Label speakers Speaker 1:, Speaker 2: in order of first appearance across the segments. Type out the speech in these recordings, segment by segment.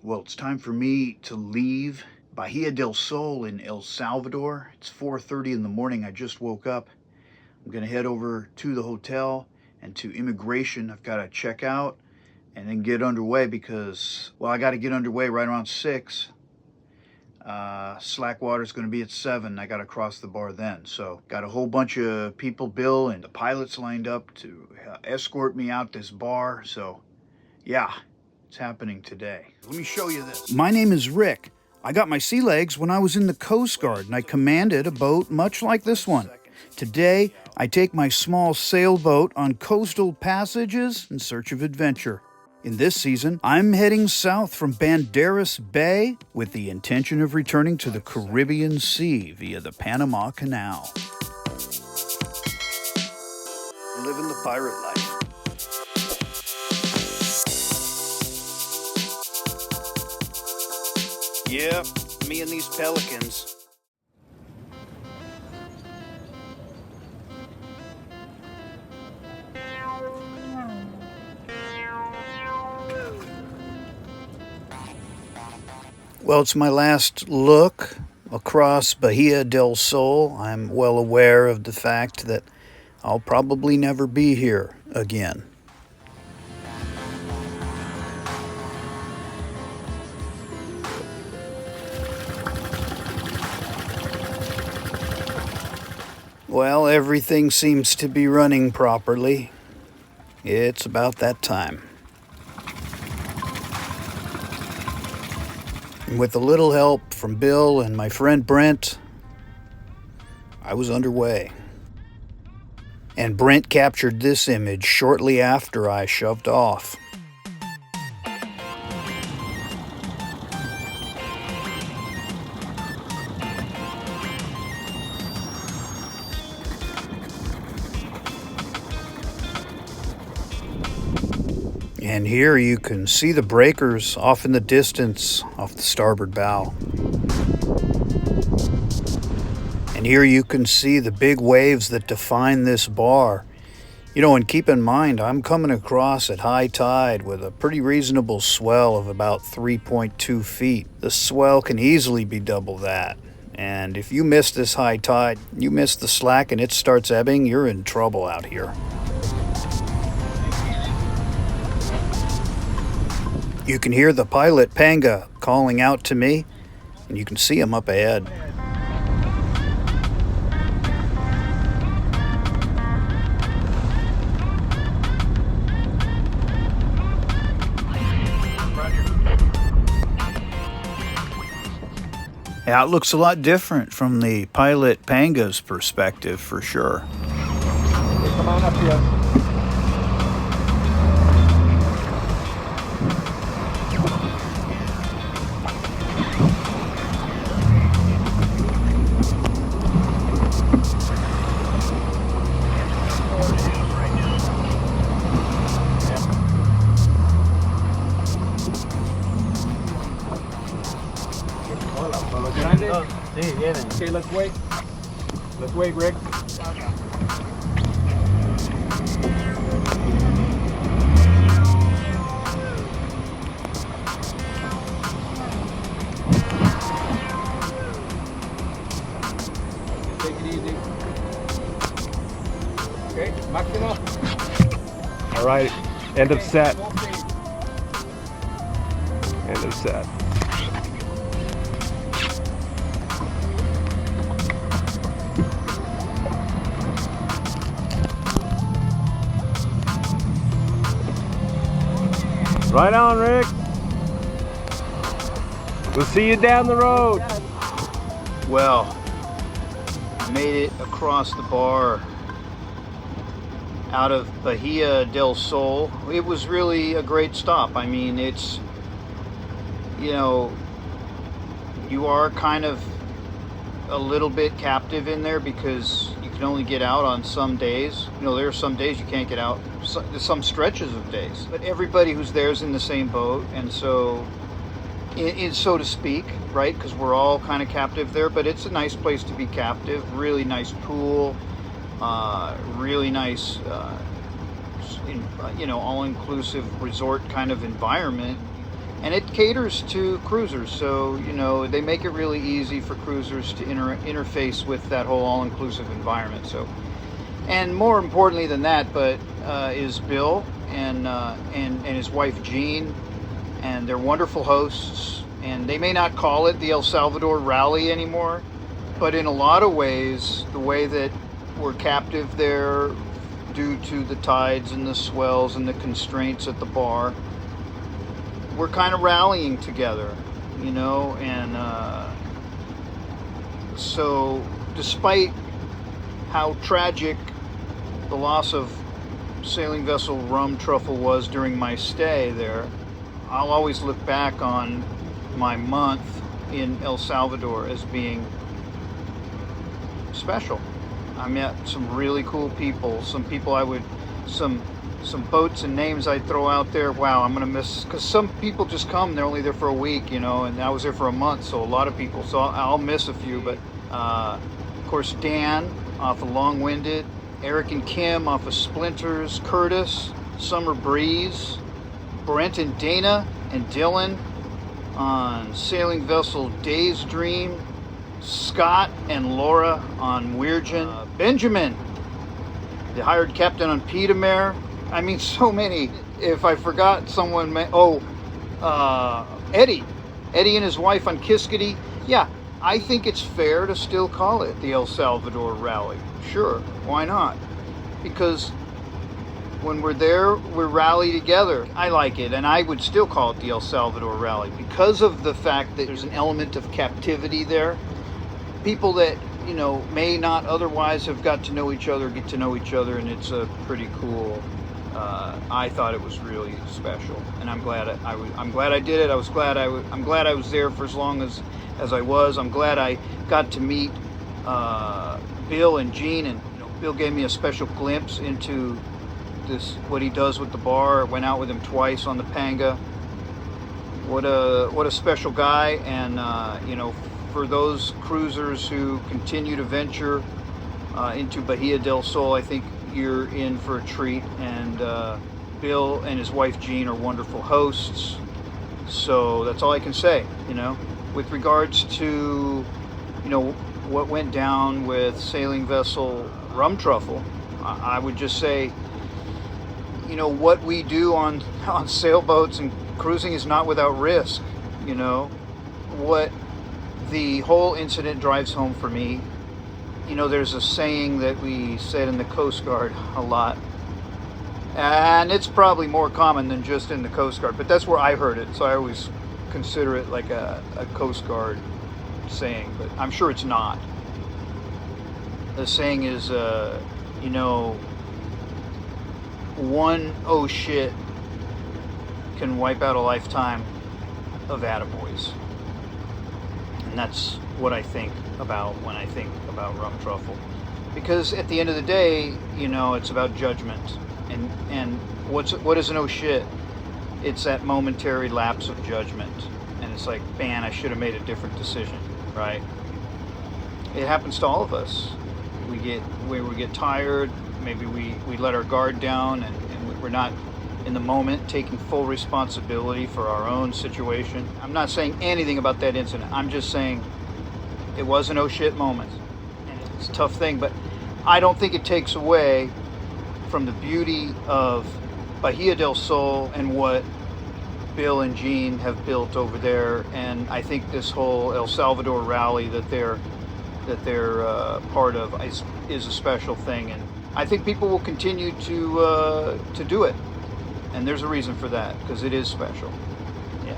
Speaker 1: Well, it's time for me to leave Bahia del Sol in El Salvador. It's 4:30 in the morning. I just woke up. I'm going to head over to the hotel and to immigration. I've got to check out and then get underway because, well, I got to get underway right around 6. Slackwater is going to be at 7. I got to cross the bar then. So got a whole bunch of people, Bill and the pilots lined up to escort me out this bar. So yeah, it's happening today. Let me show you this. My name is Rick. I got my sea legs when I was in the Coast Guard and I commanded a boat much like this one. Today, I take my small sailboat on coastal passages in search of adventure. In this season, I'm heading south from Banderas Bay with the intention of returning to the Caribbean Sea via the Panama Canal. Living the pirate life. Yep, me and these pelicans. Well, it's my last look across Bahia del Sol. I'm well aware of the fact that I'll probably never be here again. Well, everything seems to be running properly. It's about that time. And with a little help from Bill and my friend Brent, I was underway. And Brent captured this image shortly after I shoved off. And here you can see the breakers off in the distance off the starboard bow. And here you can see the big waves that define this bar. You know, and keep in mind, I'm coming across at high tide with a pretty reasonable swell of about 3.2 feet. The swell can easily be double that. And if you miss this high tide, you miss the slack and it starts ebbing, you're in trouble out here. You can hear the pilot, Panga, calling out to me, and you can see him up ahead. Yeah, it looks a lot different from the pilot Panga's perspective, for sure.
Speaker 2: Come on up here. Okay, let's wait. Let's wait, Rick. Take it easy. Okay, Máximo. All right, end of set. End of set. Right on, Rick. We'll see you down the road.
Speaker 1: Well, I made it across the bar out of Bahia del Sol. It was really a great stop. I mean, it's, you know, you are kind of a little bit captive in there because you can only get out on some days. You know, there are some days you can't get out, some stretches of days. But everybody who's there is in the same boat, and so, so to speak, right? Because we're all kind of captive there. But it's a nice place to be captive. Really nice pool, really nice, you know, all-inclusive resort kind of environment. And it caters to cruisers, so you know they make it really easy for cruisers to interface with that whole all-inclusive environment. So, and more importantly than that, but is Bill and his wife Jean, and they're wonderful hosts. And they may not call it the El Salvador Rally anymore, but in a lot of ways, the way that we're captive there due to the tides and the swells and the constraints at the bar, we're kind of rallying together, you know, and so despite how tragic the loss of sailing vessel Rum Truffle was during my stay there, I'll always look back on my month in El Salvador as being special. I met some really cool people, some people some boats and names I'd throw out there. Wow, I'm gonna miss, because some people just come, they're only there for a week, you know, and I was there for a month, so a lot of people, so I'll miss a few. But of course Dan off of Long-Winded, Eric and Kim off of Splinters, Curtis, Summer Breeze, Brent and Dana and Dylan on sailing vessel Day's Dream, Scott and Laura on Weirgin, Benjamin, the hired captain on Petermare. I mean, so many. If I forgot someone, Eddie and his wife on Kiskadee. Yeah, I think it's fair to still call it the El Salvador Rally. Sure, why not? Because when we're there, we rally together. I like it, and I would still call it the El Salvador Rally because of the fact that there's an element of captivity there. People that, you know, may not otherwise have got to know each other, get to know each other, and it's a pretty cool. I thought it was really special, and I'm glad I did it. I'm glad I was there for as long as I was. I'm glad I got to meet Bill and Jean, and you know, Bill gave me a special glimpse into what he does with the bar. I went out with him twice on the Panga. What a special guy. And you know, for those cruisers who continue to venture into Bahia del Sol, I think you're in for a treat. And Bill and his wife Jean are wonderful hosts, so that's all I can say. You know, with regards to, you know, what went down with sailing vessel Rum Truffle, I would just say, you know, what we do on sailboats and cruising is not without risk. You know, what the whole incident drives home for me, you know, there's a saying that we said in the Coast Guard a lot, and it's probably more common than just in the Coast Guard, but that's where I heard it, so I always consider it like a Coast Guard saying, but I'm sure it's not. The saying is, you know, one oh shit can wipe out a lifetime of attaboys. And that's what I think about when I think about Rum Truffle. Because at the end of the day, you know, it's about judgment. And what is an oh shit? It's that momentary lapse of judgment. And it's like, man, I should have made a different decision, right? It happens to all of us. We get tired, maybe we let our guard down, and we're not in the moment taking full responsibility for our own situation. I'm not saying anything about that incident. I'm just saying it was an oh shit moment. And it's a tough thing, but I don't think it takes away from the beauty of Bahia del Sol and what Bill and Jean have built over there. And I think this whole El Salvador rally that they're part of is a special thing, and I think people will continue to do it, and there's a reason for that, because it is special. Yeah.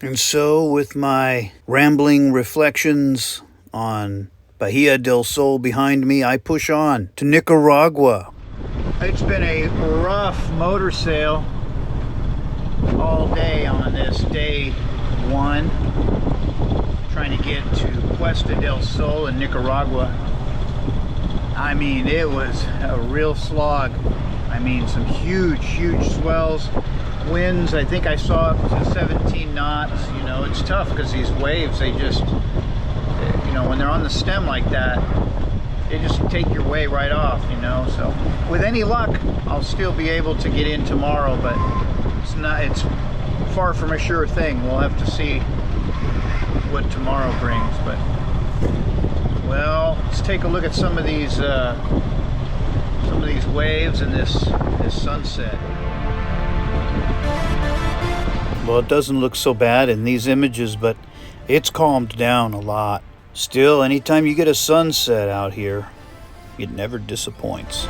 Speaker 1: And so, with my rambling reflections on Bahia del Sol behind me, I push on to Nicaragua. It's been a rough motor sail all day on this day one, trying to get to Puesta del Sol in Nicaragua. I mean, it was a real slog. I mean, some huge swells, winds. I think I saw up to 17 knots. You know, it's tough because these waves, they just, you know, when they're on the stem like that, they just take your way right off, you know. So with any luck, I'll still be able to get in tomorrow, but it's far from a sure thing. We'll have to see what tomorrow brings. But well, let's take a look at some of these waves and this sunset. Well, it doesn't look so bad in these images, but it's calmed down a lot. Still, anytime you get a sunset out here, it never disappoints.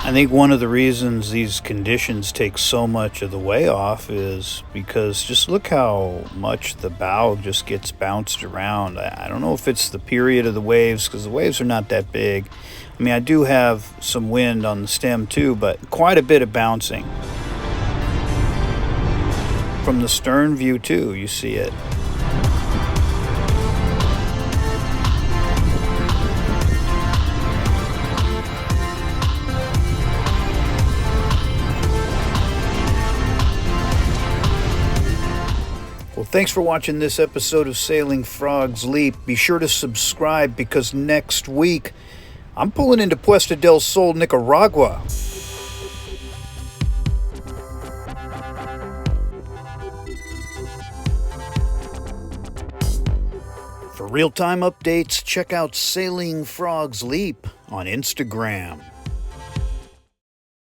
Speaker 1: I think one of the reasons these conditions take so much of the way off is because just look how much the bow just gets bounced around. I don't know if it's the period of the waves, because the waves are not that big. I mean, I do have some wind on the stem too, but quite a bit of bouncing. From the stern view too, you see it. Well, thanks for watching this episode of Sailing Frogs Leap. Be sure to subscribe, because next week I'm pulling into Puesta del Sol, Nicaragua. For real-time updates, check out Sailing Frogs Leap on Instagram.